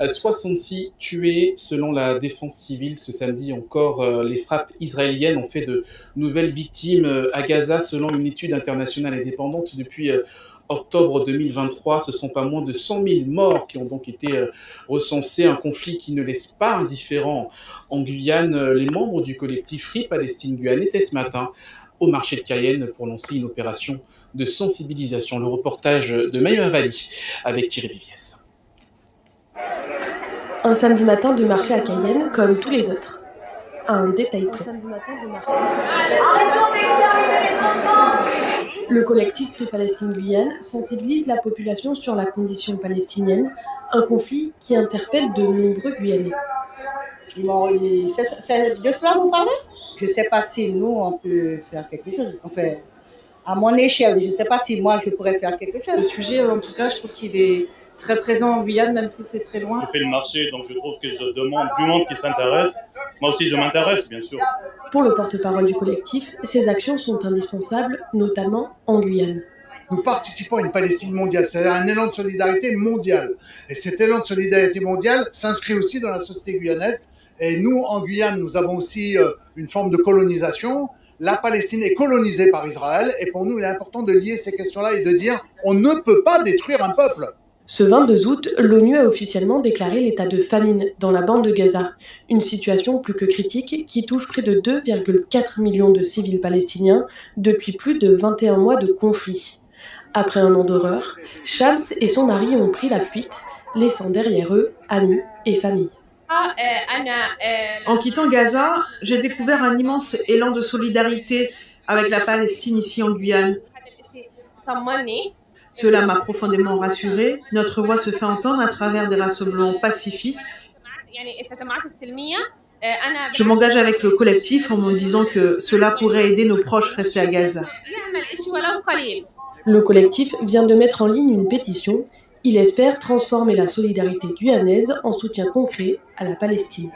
66 tués selon la défense civile ce samedi encore. Les frappes israéliennes ont fait de nouvelles victimes à Gaza selon une étude internationale indépendante depuis octobre 2023. Ce sont pas moins de 100 000 morts qui ont donc été recensés. Un conflit qui ne laisse pas indifférent en Guyane. Les membres du collectif Free Palestine Guyane étaient ce matin au marché de Cayenne pour lancer une opération de sensibilisation. Le reportage de Maïma Vali avec Thierry Viviès. Un samedi matin de marché à Cayenne, comme tous les autres. Un détail près. Le collectif Free Palestine Guyane sensibilise la population sur la condition palestinienne, un conflit qui interpelle de nombreux Guyanais. C'est de cela que vous parlez? Je ne sais pas si nous, on peut faire quelque chose. Enfin, à mon échelle, je ne sais pas si moi, je pourrais faire quelque chose. Le sujet, en tout cas, je trouve qu'il est très présent en Guyane, même si c'est très loin. Je fais le marché, donc je trouve que je demande du monde qui s'intéresse. Moi aussi, je m'intéresse, bien sûr. Pour le porte-parole du collectif, ces actions sont indispensables, notamment en Guyane. Nous participons à une Palestine mondiale, c'est-à-dire un élan de solidarité mondial. Et cet élan de solidarité mondiale s'inscrit aussi dans la société guyanaise. Et nous, en Guyane, nous avons aussi une forme de colonisation. La Palestine est colonisée par Israël. Et pour nous, il est important de lier ces questions-là et de dire on ne peut pas détruire un peuple. Ce 22 août, l'ONU a officiellement déclaré l'état de famine dans la bande de Gaza. Une situation plus que critique qui touche près de 2,4 millions de civils palestiniens depuis plus de 21 mois de conflit. Après un an d'horreur, Shams et son mari ont pris la fuite, laissant derrière eux amis et famille. En quittant Gaza, j'ai découvert un immense élan de solidarité avec la Palestine ici en Guyane. Cela m'a profondément rassurée. Notre voix se fait entendre à travers des rassemblements pacifiques. Je m'engage avec le collectif en me disant que cela pourrait aider nos proches restés à Gaza. Le collectif vient de mettre en ligne une pétition. Il espère transformer la solidarité guyanaise en soutien concret à la Palestine.